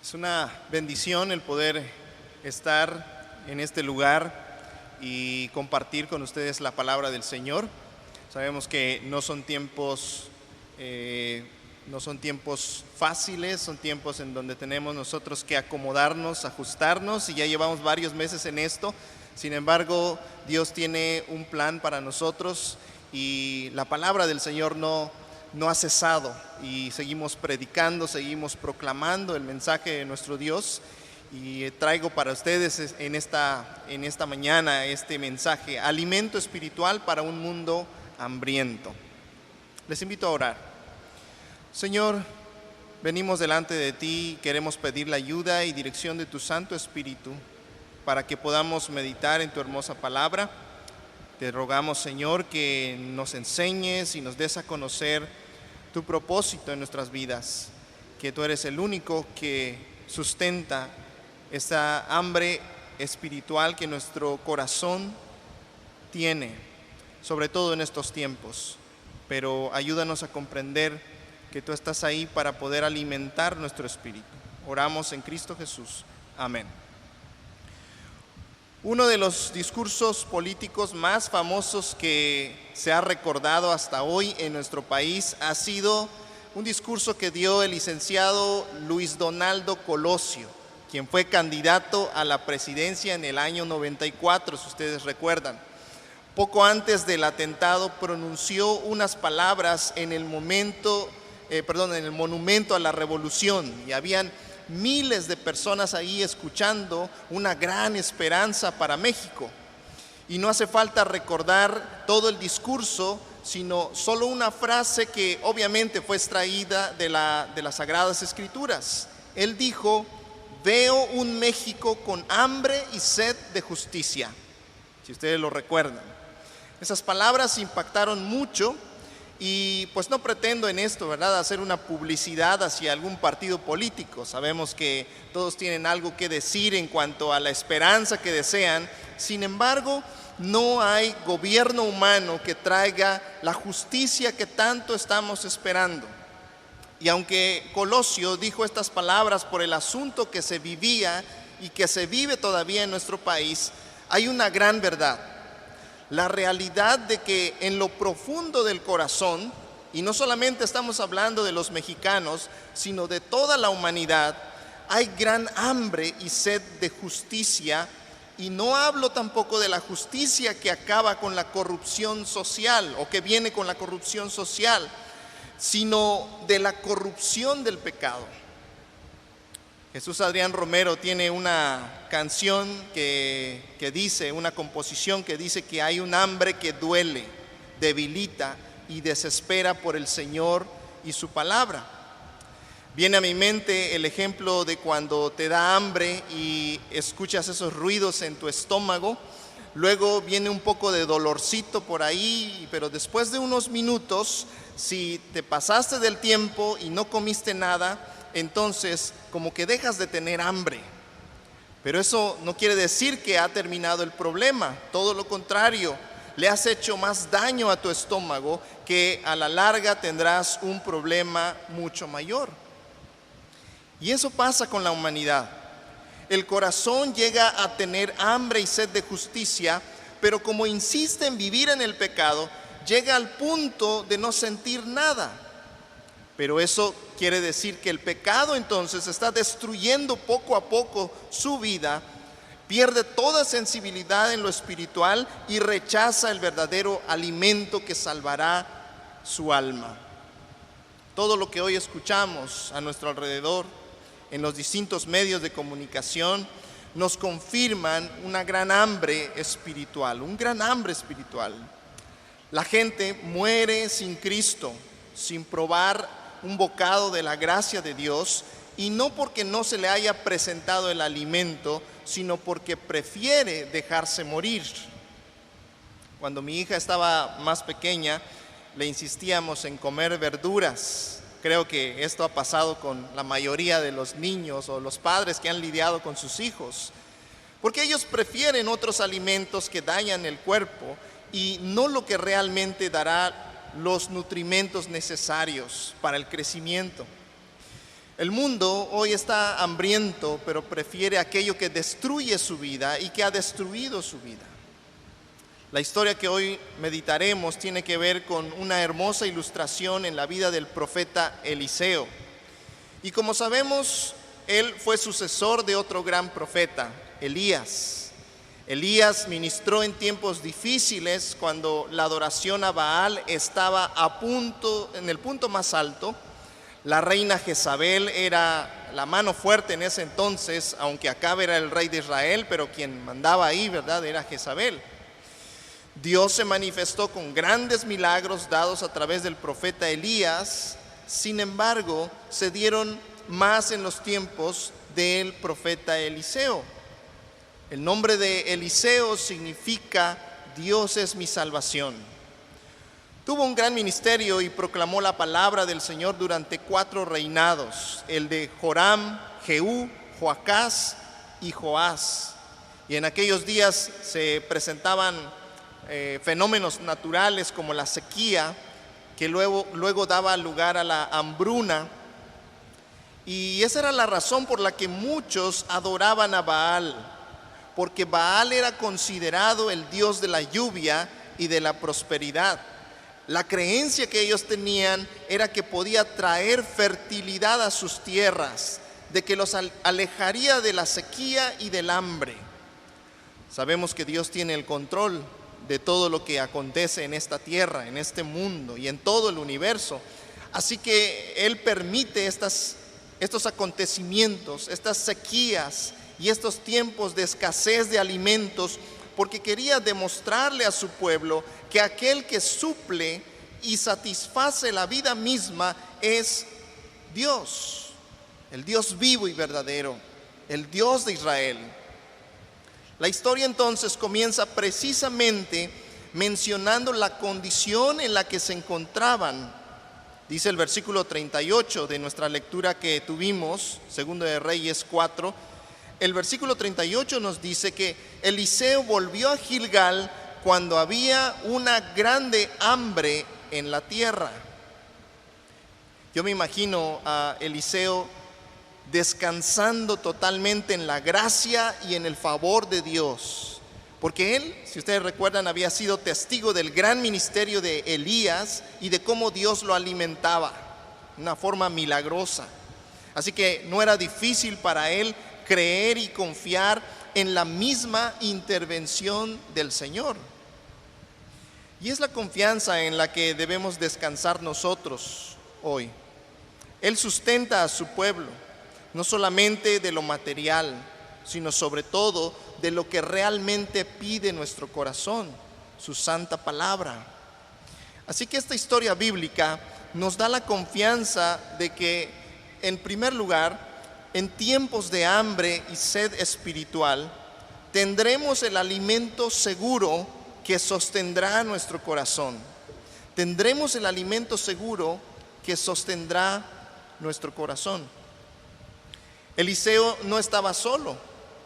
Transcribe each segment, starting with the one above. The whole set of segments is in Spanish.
Es una bendición el poder estar en este lugar y compartir con ustedes la palabra del Señor. Sabemos que no son tiempos fáciles, son tiempos en donde tenemos nosotros que acomodarnos, ajustarnos, y ya llevamos varios meses en esto. Sin embargo, Dios tiene un plan para nosotros y la palabra del Señor no ha cesado, y seguimos predicando, seguimos proclamando el mensaje de nuestro Dios. Y traigo para ustedes en esta mañana este mensaje: alimento espiritual para un mundo hambriento. Les invito a orar. Señor, venimos delante de ti, queremos pedir la ayuda y dirección de tu Santo Espíritu para que podamos meditar en tu hermosa palabra. Te rogamos, Señor, que nos enseñes y nos des a conocer tu propósito en nuestras vidas, que tú eres el único que sustenta esta hambre espiritual que nuestro corazón tiene, sobre todo en estos tiempos. Pero ayúdanos a comprender que tú estás ahí para poder alimentar nuestro espíritu. Oramos en Cristo Jesús. Amén. Uno de los discursos políticos más famosos que se ha recordado hasta hoy en nuestro país ha sido un discurso que dio el licenciado Luis Donaldo Colosio, quien fue candidato a la presidencia en el año 94, si ustedes recuerdan. Poco antes del atentado pronunció unas palabras en el monumento a la Revolución, y habían miles de personas ahí escuchando una gran esperanza para México. Y no hace falta recordar todo el discurso, sino solo una frase que obviamente fue extraída de las Sagradas Escrituras. Él dijo: veo un México con hambre y sed de justicia, si ustedes lo recuerdan. Esas palabras impactaron mucho. Y pues no pretendo en esto, ¿verdad?, hacer una publicidad hacia algún partido político. Sabemos que todos tienen algo que decir en cuanto a la esperanza que desean. Sin embargo, no hay gobierno humano que traiga la justicia que tanto estamos esperando. Y aunque Colosio dijo estas palabras por el asunto que se vivía y que se vive todavía en nuestro país, hay una gran verdad. La realidad de que en lo profundo del corazón, y no solamente estamos hablando de los mexicanos, sino de toda la humanidad, hay gran hambre y sed de justicia. Y no hablo tampoco de la justicia que acaba con la corrupción social o que viene con la corrupción social, sino de la corrupción del pecado. Jesús Adrián Romero tiene una canción que dice, una composición que dice que hay un hambre que duele, debilita y desespera por el Señor y su palabra. Viene a mi mente el ejemplo de cuando te da hambre y escuchas esos ruidos en tu estómago. Luego viene un poco de dolorcito por ahí, pero después de unos minutos, si te pasaste del tiempo y no comiste nada, entonces como que dejas de tener hambre. Pero eso no quiere decir que ha terminado el problema. Todo lo contrario, le has hecho más daño a tu estómago, que a la larga tendrás un problema mucho mayor. Y eso pasa con la humanidad. El corazón llega a tener hambre y sed de justicia, pero como insiste en vivir en el pecado, llega al punto de no sentir nada. Pero eso quiere decir que el pecado entonces está destruyendo poco a poco su vida, pierde toda sensibilidad en lo espiritual y rechaza el verdadero alimento que salvará su alma. Todo lo que hoy escuchamos a nuestro alrededor, en los distintos medios de comunicación, nos confirman una gran hambre espiritual, un gran hambre espiritual. La gente muere sin Cristo, sin probar un bocado de la gracia de Dios, y no porque no se le haya presentado el alimento, sino porque prefiere dejarse morir. Cuando mi hija estaba más pequeña, le insistíamos en comer verduras. Creo que esto ha pasado con la mayoría de los niños o los padres que han lidiado con sus hijos, porque ellos prefieren otros alimentos que dañan el cuerpo y no lo que realmente dará los nutrimentos necesarios para el crecimiento. El mundo hoy está hambriento, pero prefiere aquello que destruye su vida y que ha destruido su vida. La historia que hoy meditaremos tiene que ver con una hermosa ilustración en la vida del profeta Eliseo. Y como sabemos, él fue sucesor de otro gran profeta, Elías. Elías ministró en tiempos difíciles cuando la adoración a Baal estaba en el punto más alto. La reina Jezabel era la mano fuerte en ese entonces, aunque Acab era el rey de Israel, pero quien mandaba ahí, ¿verdad?, era Jezabel. Dios se manifestó con grandes milagros dados a través del profeta Elías. Sin embargo, se dieron más en los tiempos del profeta Eliseo. El nombre de Eliseo significa Dios es mi salvación. Tuvo un gran ministerio y proclamó la palabra del Señor durante 4 reinados, el de Joram, Jehú, Joacás y Joás. Y en aquellos días se presentaban fenómenos naturales como la sequía, que luego daba lugar a la hambruna. Y esa era la razón por la que muchos adoraban a Baal, porque Baal era considerado el dios de la lluvia y de la prosperidad. La creencia que ellos tenían era que podía traer fertilidad a sus tierras, de que los alejaría de la sequía y del hambre. Sabemos que Dios tiene el control de todo lo que acontece en esta tierra, en este mundo y en todo el universo. Así que Él permite estos acontecimientos, estas sequías y estos tiempos de escasez de alimentos, porque quería demostrarle a su pueblo que aquel que suple y satisface la vida misma es Dios, el Dios vivo y verdadero, el Dios de Israel. La historia entonces comienza precisamente mencionando la condición en la que se encontraban. Dice el versículo 38 de nuestra lectura que tuvimos, Segundo de Reyes 4. El versículo 38 nos dice que Eliseo volvió a Gilgal cuando había una grande hambre en la tierra. Yo me imagino a Eliseo descansando totalmente en la gracia y en el favor de Dios, porque él, si ustedes recuerdan, había sido testigo del gran ministerio de Elías y de cómo Dios lo alimentaba de una forma milagrosa. Así que no era difícil para él creer y confiar en la misma intervención del Señor. Y es la confianza en la que debemos descansar nosotros hoy. Él sustenta a su pueblo, no solamente de lo material, sino sobre todo de lo que realmente pide nuestro corazón, su santa palabra. Así que esta historia bíblica nos da la confianza de que, en primer lugar, en tiempos de hambre y sed espiritual, tendremos el alimento seguro que sostendrá nuestro corazón. Tendremos el alimento seguro que sostendrá nuestro corazón. Eliseo no estaba solo.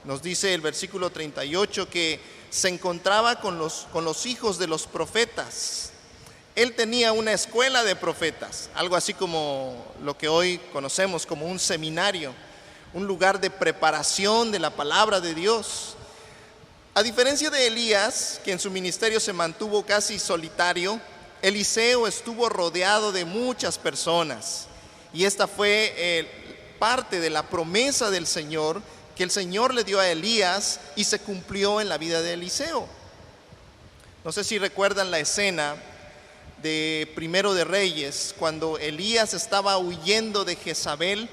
Nos dice el versículo 38 que se encontraba con los hijos de los profetas. Él tenía una escuela de profetas, algo así como lo que hoy conocemos como un seminario, un lugar de preparación de la palabra de Dios. A diferencia de Elías, que en su ministerio se mantuvo casi solitario, Eliseo estuvo rodeado de muchas personas. Y esta fue parte de la promesa del Señor que el Señor le dio a Elías y se cumplió en la vida de Eliseo. No sé si recuerdan la escena de Primero de Reyes, cuando Elías estaba huyendo de Jezabel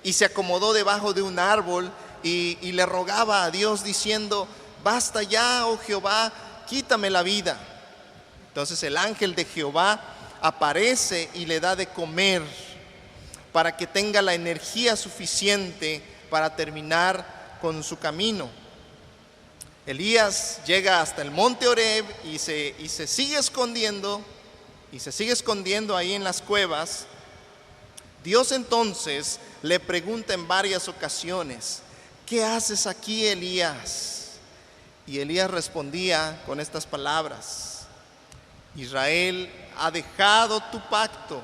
y se acomodó debajo de un árbol y le rogaba a Dios diciendo: basta ya, oh Jehová, quítame la vida. Entonces el ángel de Jehová aparece y le da de comer para que tenga la energía suficiente para terminar con su camino. Elías llega hasta el monte Horeb y se sigue escondiendo, ahí en las cuevas. Dios entonces le pregunta en varias ocasiones: ¿qué haces aquí, Elías? Y Elías respondía con estas palabras: Israel ha dejado tu pacto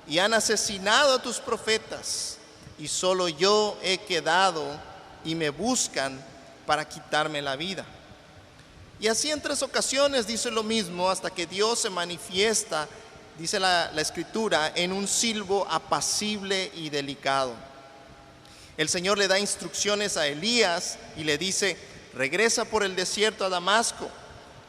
y han asesinado a tus profetas, y solo yo he quedado y me buscan para quitarme la vida. Y así en 3 ocasiones dice lo mismo hasta que Dios se manifiesta, dice la Escritura, en un silbo apacible y delicado. El Señor le da instrucciones a Elías y le dice: regresa por el desierto a Damasco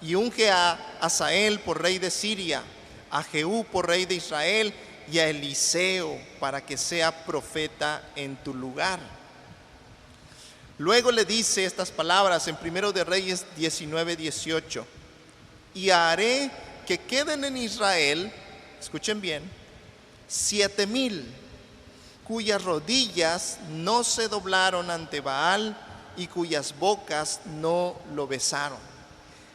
y unge a Hazael por rey de Siria, a Jehú por rey de Israel y a Eliseo para que sea profeta en tu lugar. Luego le dice estas palabras en 1 de Reyes 19:18: y haré que queden en Israel, escuchen bien, 7,000 cuyas rodillas no se doblaron ante Baal y cuyas bocas no lo besaron.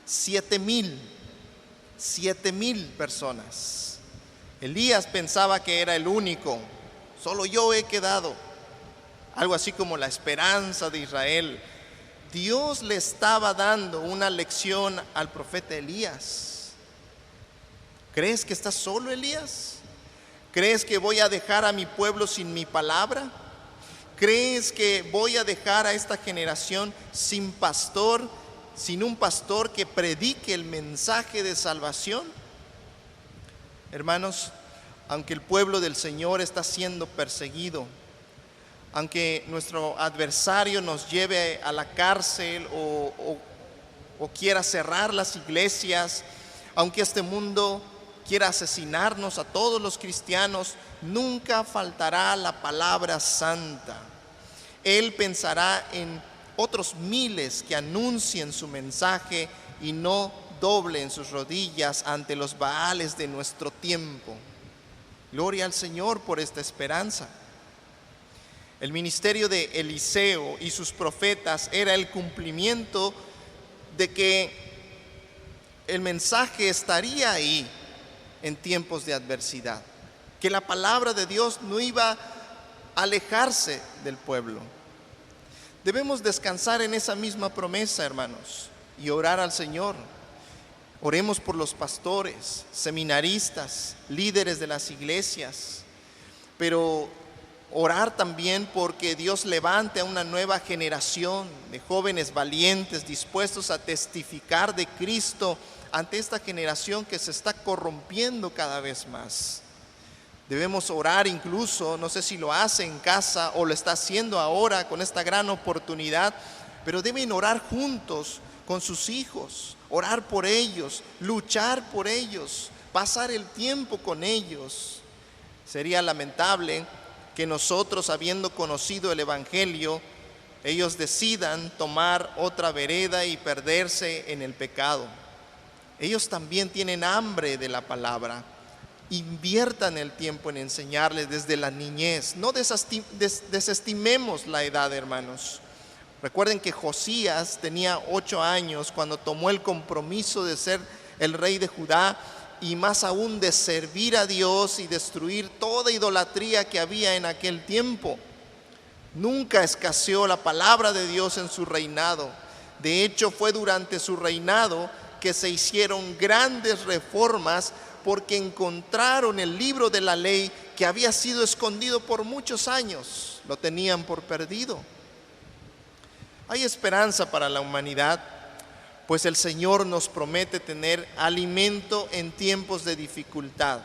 7,000 personas. Elías pensaba que era el único, solo yo he quedado, algo así como la esperanza de Israel. Dios le estaba dando una lección al profeta Elías. ¿Crees que estás solo, Elías? ¿Crees que voy a dejar a mi pueblo sin mi palabra? ¿Crees que voy a dejar a esta generación sin pastor, sin un pastor que predique el mensaje de salvación? Hermanos, aunque el pueblo del Señor está siendo perseguido, aunque nuestro adversario nos lleve a la cárcel o quiera cerrar las iglesias, aunque este mundo quiera asesinarnos a todos los cristianos, nunca faltará la palabra santa. Él pensará en otros miles que anuncien su mensaje y no doblen sus rodillas ante los baales de nuestro tiempo. Gloria al Señor por esta esperanza. El ministerio de Eliseo y sus profetas era el cumplimiento de que el mensaje estaría ahí en tiempos de adversidad, que la palabra de Dios no iba a alejarse del pueblo. Debemos descansar en esa misma promesa, hermanos, y orar al Señor. Oremos por los pastores, seminaristas, líderes de las iglesias, pero orar también porque Dios levante a una nueva generación de jóvenes valientes dispuestos a testificar de Cristo ante esta generación que se está corrompiendo cada vez más. Debemos orar incluso, no sé si lo hace en casa o lo está haciendo ahora con esta gran oportunidad, pero deben orar juntos con sus hijos, orar por ellos, luchar por ellos, pasar el tiempo con ellos. Sería lamentable que nosotros, habiendo conocido el Evangelio, ellos decidan tomar otra vereda y perderse en el pecado. Ellos también tienen hambre de la palabra. Inviertan el tiempo en enseñarles desde la niñez. No desestimemos la edad, hermanos. Recuerden que Josías tenía 8 años cuando tomó el compromiso de ser el rey de Judá, y más aún de servir a Dios y destruir toda idolatría que había en aquel tiempo. Nunca escaseó la palabra de Dios en su reinado. De hecho, fue durante su reinado que se hicieron grandes reformas, porque encontraron el libro de la ley que había sido escondido por muchos años. Lo tenían por perdido. Hay esperanza para la humanidad, pues el Señor nos promete tener alimento en tiempos de dificultad,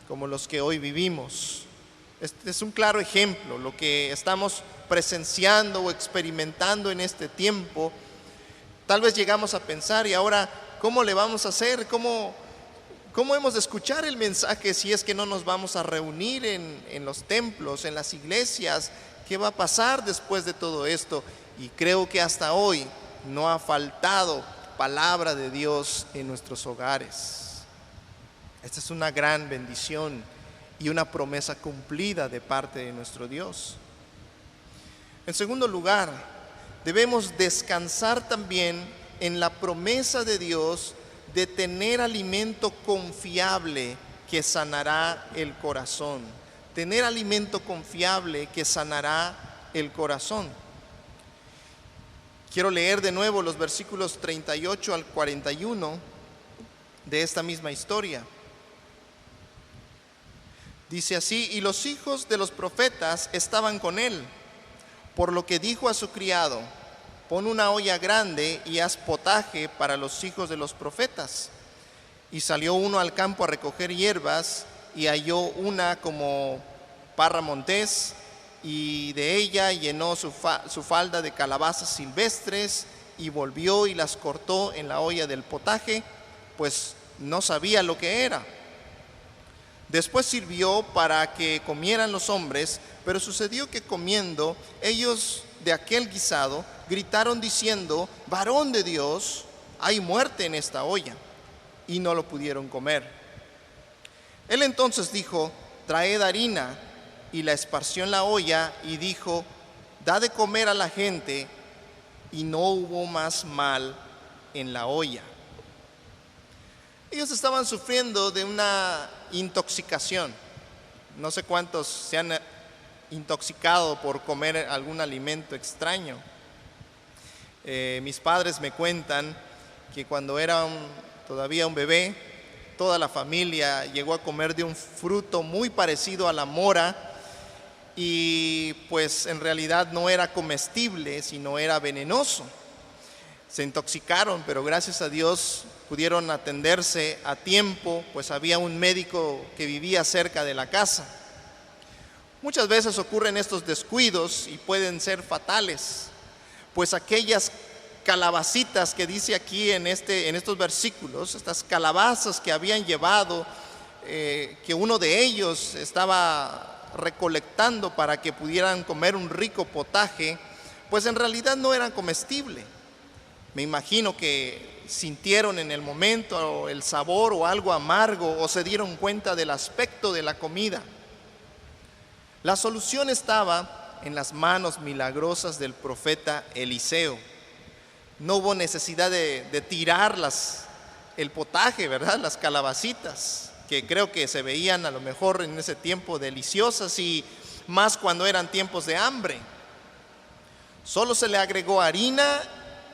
como los que hoy vivimos. Este es un claro ejemplo, lo que estamos presenciando o experimentando en este tiempo. Tal vez llegamos a pensar: ¿y ahora cómo le vamos a hacer? ¿Cómo hemos de escuchar el mensaje si es que no nos vamos a reunir en los templos, en las iglesias? ¿Qué va a pasar después de todo esto? Y creo que hasta hoy no ha faltado palabra de Dios en nuestros hogares. Esta es una gran bendición y una promesa cumplida de parte de nuestro Dios. En segundo lugar, debemos descansar también en la promesa de Dios de tener alimento confiable que sanará el corazón. Tener alimento confiable que sanará el corazón. Quiero leer de nuevo los versículos 38 al 41 de esta misma historia. Dice así: y los hijos de los profetas estaban con él, por lo que dijo a su criado: pon una olla grande y haz potaje para los hijos de los profetas. Y salió uno al campo a recoger hierbas, y halló una como parra montés, y de ella llenó su falda de calabazas silvestres, y volvió y las cortó en la olla del potaje, pues no sabía lo que era. Después sirvió para que comieran los hombres, pero sucedió que comiendo ellos de aquel guisado, gritaron diciendo: varón de Dios, hay muerte en esta olla, y no lo pudieron comer. Él entonces dijo: traed harina, y la esparció en la olla, y dijo: da de comer a la gente, y no hubo más mal en la olla. Ellos estaban sufriendo de una intoxicación. No sé cuántos se han intoxicado por comer algún alimento extraño. Mis padres me cuentan que cuando era todavía un bebé, toda la familia llegó a comer de un fruto muy parecido a la mora, y pues en realidad no era comestible, sino era venenoso. Se intoxicaron, pero gracias a Dios pudieron atenderse a tiempo, pues había un médico que vivía cerca de la casa. Muchas veces ocurren estos descuidos y pueden ser fatales, pues aquellas calabacitas que dice aquí en estos versículos, estas calabazas que habían llevado, que uno de ellos estaba recolectando para que pudieran comer un rico potaje, pues en realidad no eran comestibles. Me imagino que sintieron en el momento el sabor o algo amargo, o se dieron cuenta del aspecto de la comida. La solución estaba en las manos milagrosas del profeta Eliseo. No hubo necesidad de tirar el potaje, ¿verdad? Las calabacitas, que creo que se veían a lo mejor en ese tiempo deliciosas, y más cuando eran tiempos de hambre. Solo se le agregó harina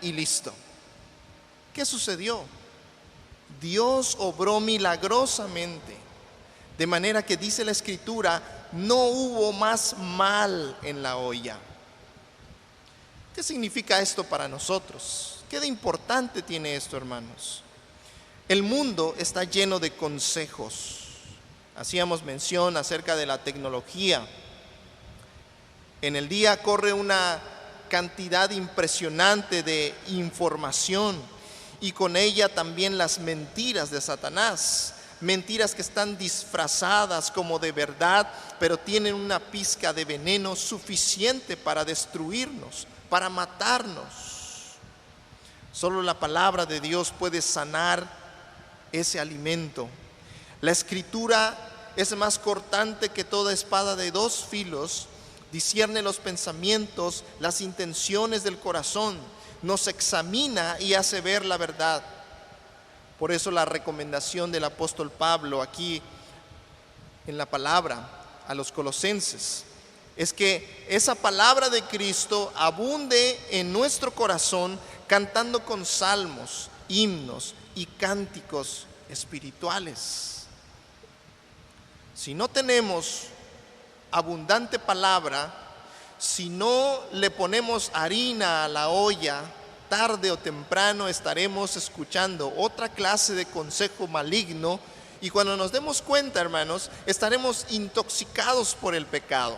y listo. ¿Qué sucedió? Dios obró milagrosamente, de manera que dice la Escritura: no hubo más mal en la olla. ¿Qué significa esto para nosotros? ¿Qué de importante tiene esto, hermanos? El mundo está lleno de consejos. Hacíamos mención acerca de la tecnología. En el día corre una cantidad impresionante de información, y con ella también las mentiras de Satanás. Mentiras que están disfrazadas como de verdad, pero tienen una pizca de veneno suficiente para destruirnos, para matarnos. Solo la palabra de Dios puede sanar ese alimento. La Escritura es más cortante que toda espada de dos filos, discierne los pensamientos, las intenciones del corazón, nos examina y hace ver la verdad. Por eso la recomendación del apóstol Pablo aquí en la palabra a los colosenses es que esa palabra de Cristo abunde en nuestro corazón, cantando con salmos, himnos y cánticos espirituales. Si no tenemos abundante palabra, si no le ponemos harina a la olla, tarde o temprano estaremos escuchando otra clase de consejo maligno, y cuando nos demos cuenta, hermanos, estaremos intoxicados por el pecado.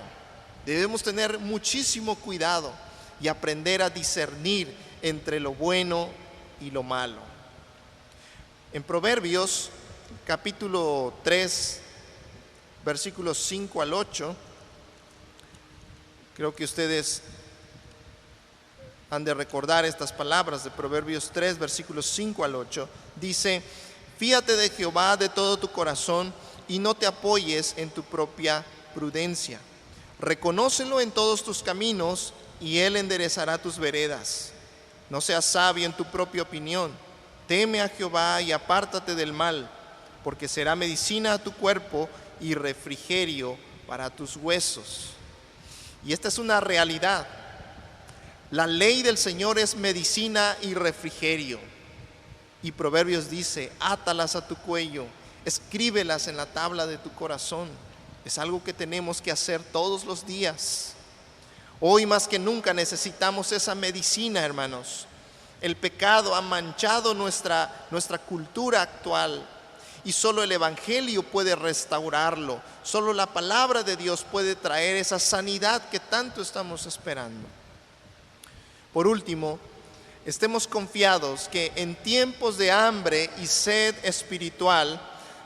Debemos tener muchísimo cuidado y aprender a discernir entre lo bueno y lo malo. En Proverbios capítulo 3, versículos 5 al 8, creo que ustedes han de recordar estas palabras de Proverbios 3, versículos 5 al 8. Dice: fíate de Jehová de todo tu corazón, y no te apoyes en tu propia prudencia. Reconócelo en todos tus caminos, y Él enderezará tus veredas. No seas sabio en tu propia opinión. Teme a Jehová y apártate del mal, porque será medicina a tu cuerpo y refrigerio para tus huesos. Y esta es una realidad. La ley del Señor es medicina y refrigerio. Y Proverbios dice: átalas a tu cuello, escríbelas en la tabla de tu corazón. Es algo que tenemos que hacer todos los días. Hoy más que nunca necesitamos esa medicina, hermanos. El pecado ha manchado nuestra cultura actual y solo el Evangelio puede restaurarlo. Solo la palabra de Dios puede traer esa sanidad que tanto estamos esperando. Por último, estemos confiados que en tiempos de hambre y sed espiritual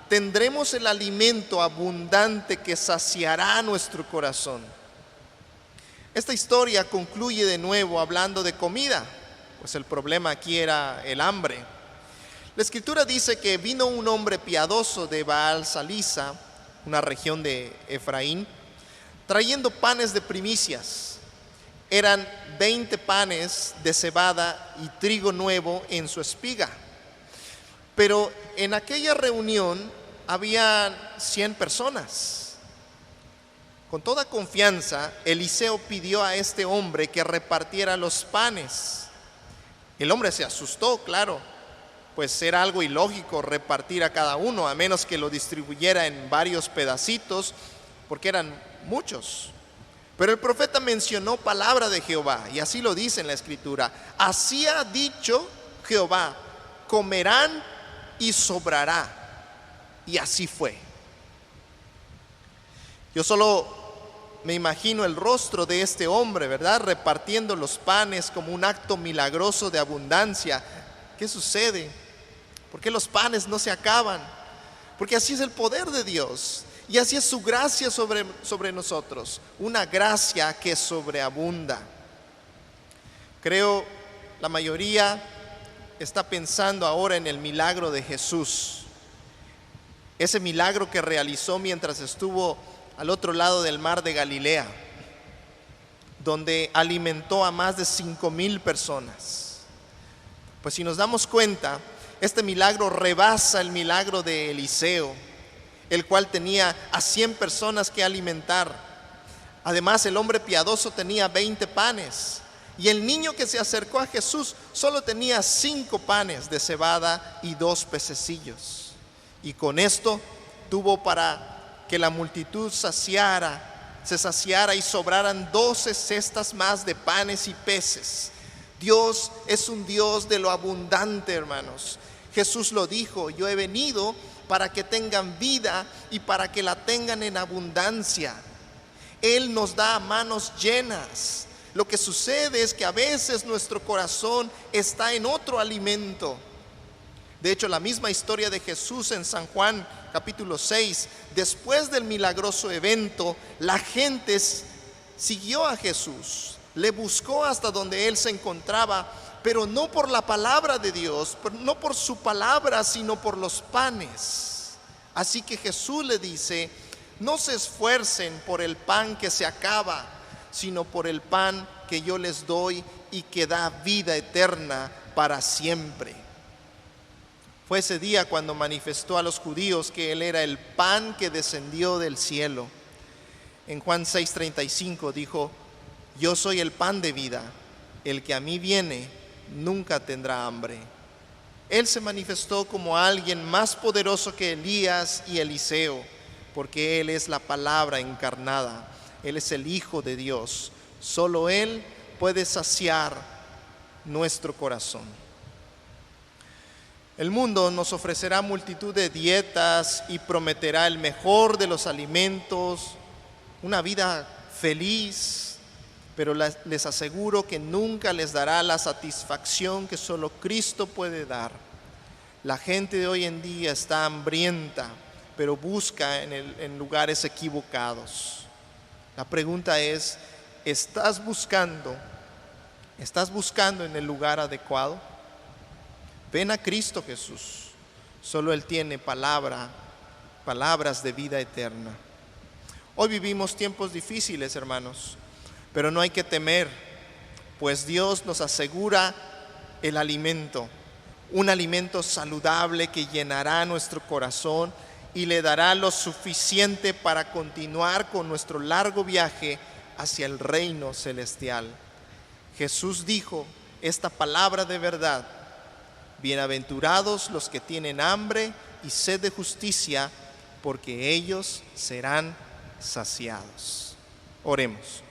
tendremos el alimento abundante que saciará nuestro corazón. Esta historia concluye de nuevo hablando de comida, pues el problema aquí era el hambre. La Escritura dice que vino un hombre piadoso de Baal Salisa, una región de Efraín, trayendo panes de primicias. Eran 20 panes de cebada y trigo nuevo en su espiga. Pero en aquella reunión había 100 personas. Con toda confianza, Eliseo pidió a este hombre que repartiera los panes. El hombre se asustó, claro, pues era algo ilógico repartir a cada uno, a menos que lo distribuyera en varios pedacitos, porque eran muchos. Pero el profeta mencionó palabra de Jehová, y así lo dice en la Escritura. Así ha dicho Jehová, comerán y sobrará. Y así fue. Yo solo me imagino el rostro de este hombre, ¿verdad? Repartiendo los panes como un acto milagroso de abundancia. ¿Qué sucede? ¿Por qué los panes no se acaban? Porque así es el poder de Dios. Y así es su gracia sobre nosotros. Una gracia que sobreabunda. Creo la mayoría está pensando ahora en el milagro de Jesús. Ese milagro que realizó mientras estuvo al otro lado del mar de Galilea, donde alimentó a más de 5,000 personas. Pues si nos damos cuenta, este milagro rebasa el milagro de Eliseo, el cual tenía a 100 personas que alimentar. Además, el hombre piadoso tenía 20 panes, y el niño que se acercó a Jesús solo tenía 5 panes de cebada y 2 pececillos. Y con esto tuvo para que la multitud se saciara y sobraran 12 cestas más de panes y peces. Dios es un Dios de lo abundante, hermanos. Jesús lo dijo: yo he venido para que tengan vida y para que la tengan en abundancia. Él nos da a manos llenas. Lo que sucede es que a veces nuestro corazón está en otro alimento. De hecho, la misma historia de Jesús en San Juan capítulo 6, después del milagroso evento, la gente siguió a Jesús, le buscó hasta donde él se encontraba, pero no por la palabra de Dios, no por su palabra, sino por los panes. Así que Jesús le dice: no se esfuercen por el pan que se acaba, sino por el pan que yo les doy y que da vida eterna para siempre. Fue ese día cuando manifestó a los judíos que Él era el pan que descendió del cielo. En Juan 6:35 dijo: yo soy el pan de vida, el que a mí viene nunca tendrá hambre. Él se manifestó como alguien más poderoso que Elías y Eliseo, porque Él es la palabra encarnada. Él es el Hijo de Dios. Solo Él puede saciar nuestro corazón. El mundo nos ofrecerá multitud de dietas y prometerá el mejor de los alimentos, una vida feliz, pero les aseguro que nunca les dará la satisfacción que solo Cristo puede dar. La gente de hoy en día está hambrienta, pero busca en lugares equivocados. La pregunta es: ¿estás buscando en el lugar adecuado? Ven a Cristo Jesús. Solo Él tiene palabras de vida eterna. Hoy vivimos tiempos difíciles, hermanos, pero no hay que temer, pues Dios nos asegura el alimento, un alimento saludable que llenará nuestro corazón y le dará lo suficiente para continuar con nuestro largo viaje hacia el reino celestial. Jesús dijo esta palabra de verdad: bienaventurados los que tienen hambre y sed de justicia, porque ellos serán saciados. Oremos.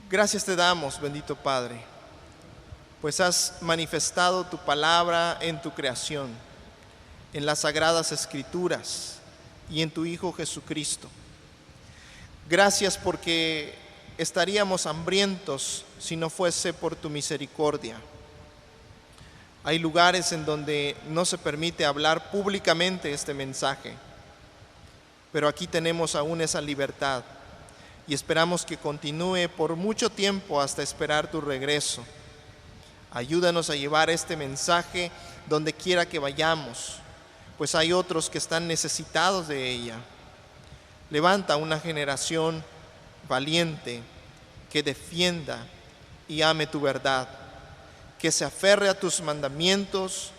Gracias te damos, bendito Padre, pues has manifestado tu palabra en tu creación, en las sagradas escrituras y en tu Hijo Jesucristo. Gracias porque estaríamos hambrientos si no fuese por tu misericordia. Hay lugares en donde no se permite hablar públicamente este mensaje, pero aquí tenemos aún esa libertad y esperamos que continúe por mucho tiempo hasta esperar tu regreso. Ayúdanos a llevar este mensaje donde quiera que vayamos, pues hay otros que están necesitados de ella. Levanta una generación valiente que defienda y ame tu verdad, que se aferre a tus mandamientos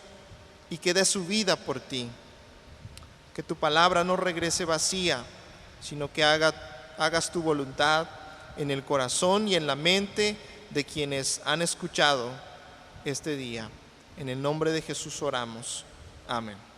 y que dé su vida por ti. Que tu palabra no regrese vacía, sino que hagas tu voluntad en el corazón y en la mente de quienes han escuchado este día. En el nombre de Jesús oramos. Amén.